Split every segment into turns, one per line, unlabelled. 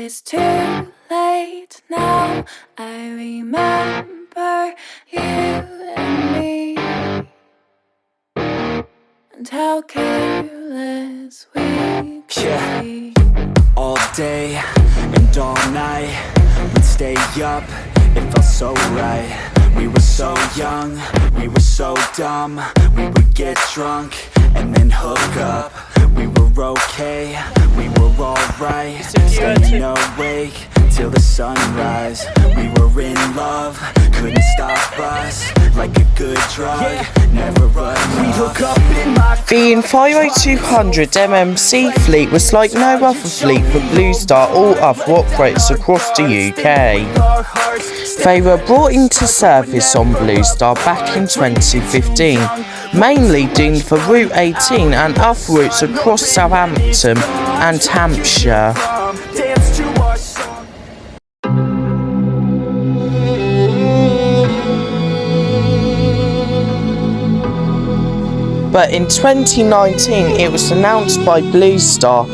it's too late now. I remember you and me, and how careless we could be.
All day and all night, we'd stay up, it felt so right. We were so young, we were so dumb. We would get drunk and then hook up. We were okay, we were alright. Staying awake till the sunrise. We were in love, couldn't stop us. Like a good drug, never run. We hook up in my
The Enviro 200 MMC fleet was like no other fleet for Bluestar or other operators across the UK. They were brought into service on Bluestar back in 2015, mainly doing for Route 18 and other routes across Southampton and Hampshire. But in 2019 it was announced by Bluestar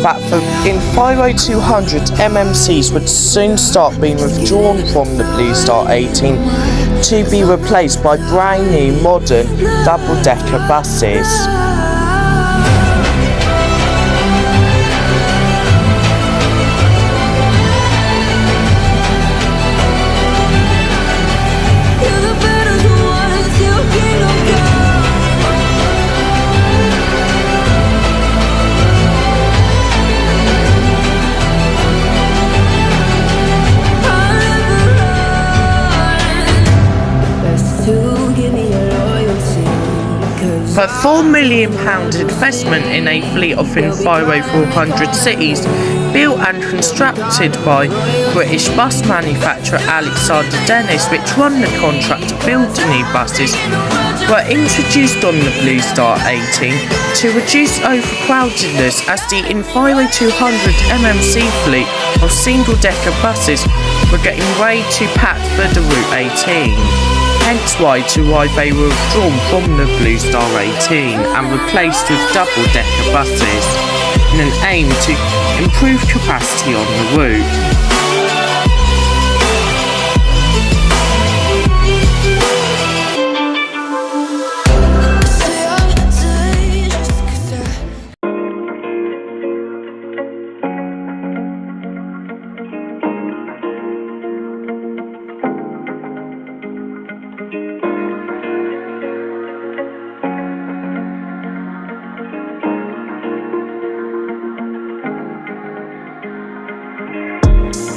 that the Enviro 200 MMCs would soon start being withdrawn from the Bluestar 18 to be replaced by brand new modern double-decker buses. The £4 million investment in a fleet of Enviro 400 cities, built and constructed by British bus manufacturer Alexander Dennis, which won the contract to build the new buses, were introduced on the Bluestar 18 to reduce overcrowdedness, as the Enviro 200 MMC fleet of single-decker buses were getting way too packed for the Route 18. Hence why they were withdrawn from the Bluestar 18 and replaced with double-decker buses in an aim to improve capacity on the route.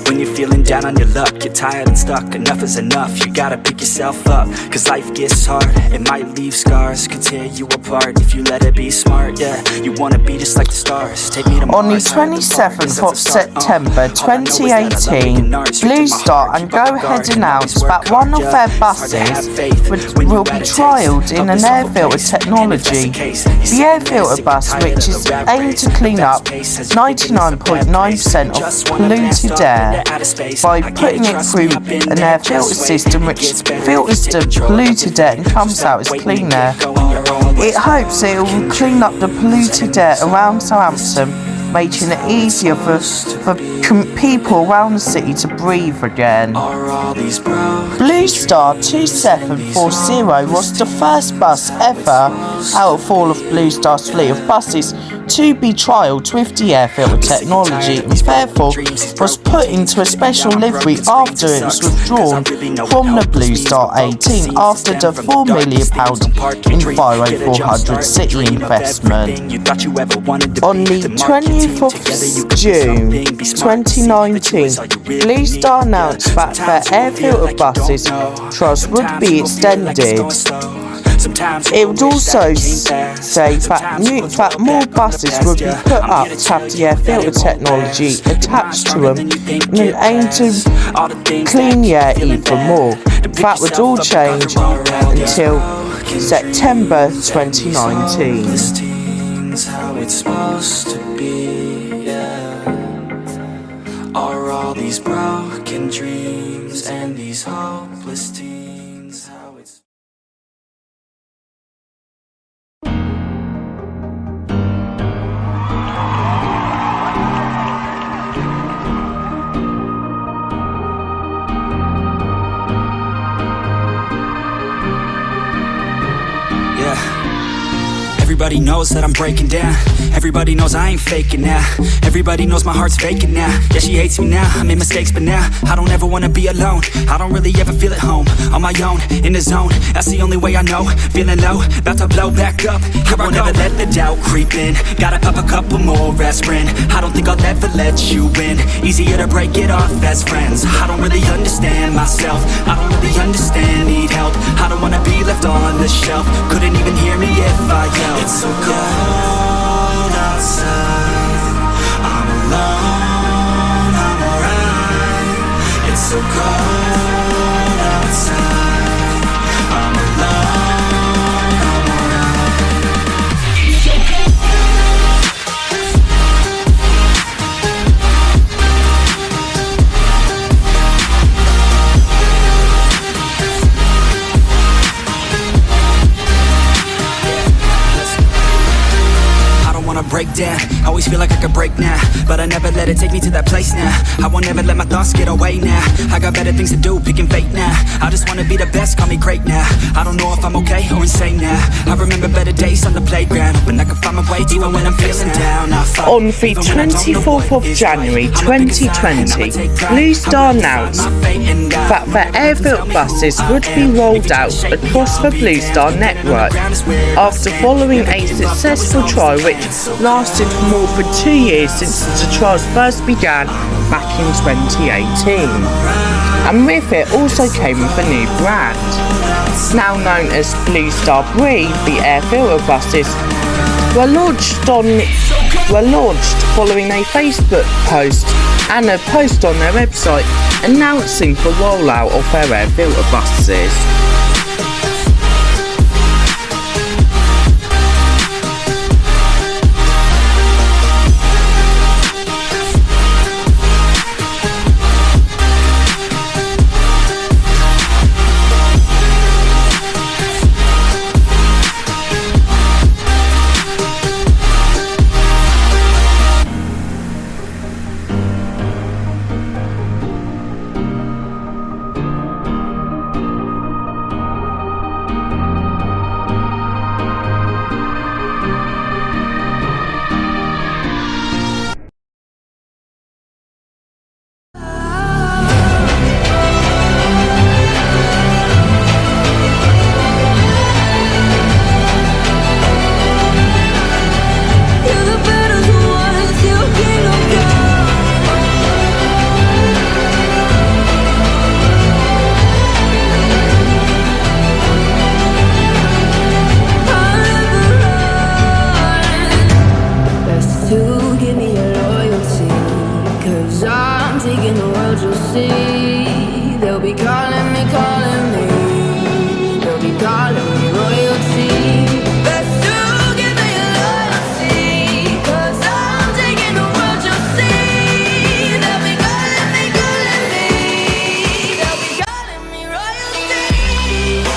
When you're feeling down on your luck, you're tired and stuck, enough is enough. You gotta pick yourself up, cause life gets hard. It might leave scars, could tear you apart if you let it be smart, yeah. You wanna be just like the stars, take me to Mars.
On the 27th of September 2018, Bluestar and Go Ahead announced that one of their buses will be trialled in an air filter technology. The air filter bus, which is aimed to clean up 99.9% of polluted air by putting it through an air filter system which filters the polluted air and comes out as clean air. It hopes it will clean up the polluted air around Southampton, making it easier for people around the city to breathe again. Bluestar 2740 was the first bus ever out of all of Bluestar's fleet of buses to be trialled with the air filter technology, and therefore was put into a special livery after it was withdrawn from the Bluestar 18 after the £4 million Enviro 400 city investment. On the 20th of June 2019, Bluestar announced that their air filter buses trials would be extended. It would also say that more buses would be put up to have the air filter technology attached to them in an aim to clean the air even more. That would all change until September 2019.
How it's supposed to be, yeah. Are all these broken dreams and these hopeless teens how it's Everybody knows that I'm breaking down. Everybody knows I ain't faking now. Everybody knows my heart's vacant now. Yeah, she hates me now, I made mistakes, but now I don't ever wanna be alone. I don't really ever feel at home. On my own, in the zone, that's the only way I know. Feeling low, about to blow back up. I won't ever let the doubt creep in. Gotta pop a couple more aspirin. I don't think I'll ever let you in. Easier to break it off as friends. I don't really understand myself. I don't really understand, need help. I don't wanna be left on the shelf. Couldn't even hear me if I yelled. It's so cold outside, I'm alone, I'm alright. It's so cold outside, I'm alone, I'm alright. So cold. Break down, always feel like I could break now, but I never let it take me to that place now. I won't ever let my thoughts get away now. I got better things to do, picking fate now. I just wanna be the best, call me great now. I don't know if I'm okay or insane now. I remember better days on the playground, hoping I can find my way even when I'm feeling down.
On the 24th of January 2020, Bluestar announced that the air-built buses would be rolled out across the Bluestar network after following a successful trial which lasted for more than 2 years since the trials first began back in 2018. And with it also came with a new brand. Now known as Bluestar Breathe, the air filter buses were launched following a Facebook post and a post on their website announcing the rollout of their air filter buses.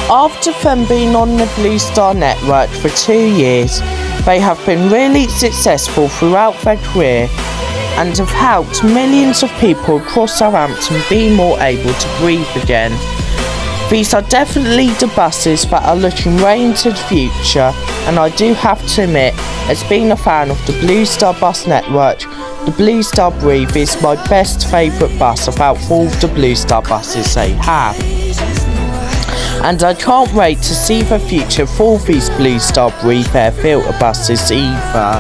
After them being on the Bluestar network for 2 years, they have been really successful throughout their career and have helped millions of people across Southampton be more able to breathe again. These are definitely the buses that are looking way into the future, and I do have to admit, as being a fan of the Bluestar bus network, the Bluestar Breathe is my best favourite bus about all of the Bluestar buses they have. And I can't wait to see the future for these Bluestar Breathe Air filter buses either.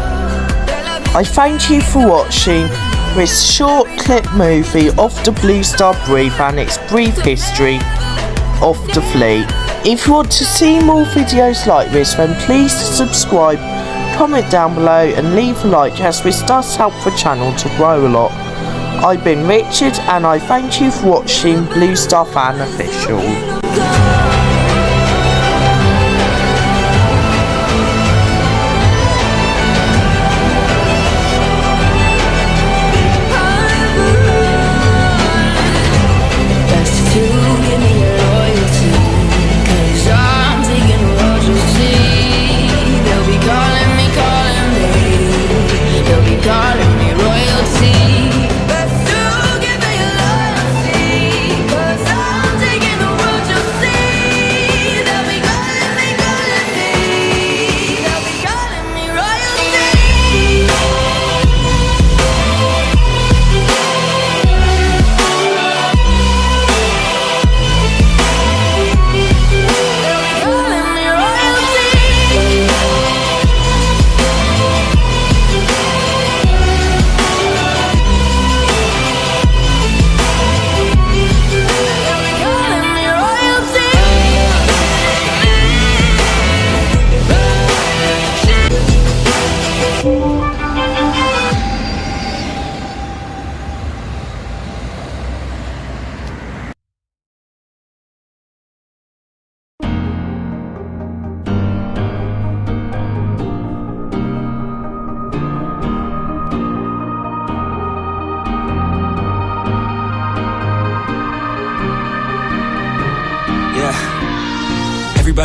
I thank you for watching this short clip movie of the Bluestar Breathe and its brief history of the fleet. If you want to see more videos like this, then please subscribe, comment down below and leave a like, as this does help the channel to grow a lot. I've been Richard and I thank you for watching Bluestar Fan Official.
See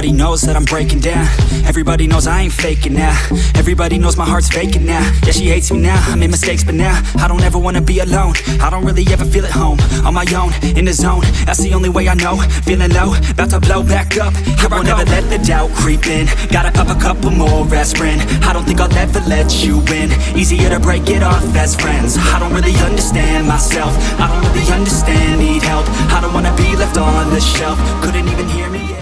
Everybody knows that I'm breaking down. Everybody knows I ain't faking now. Everybody knows my heart's vacant now. Yeah, she hates me now, I made mistakes, but now I don't ever wanna be alone. I don't really ever feel at home. On my own, in the zone, that's the only way I know. Feeling low, about to blow back up. I won't ever let the doubt creep in. Gotta pop a couple more aspirin. I don't think I'll ever let you in. Easier to break it off as friends. I don't really understand myself. I don't really understand, need help. I don't wanna be left on the shelf. Couldn't even hear me.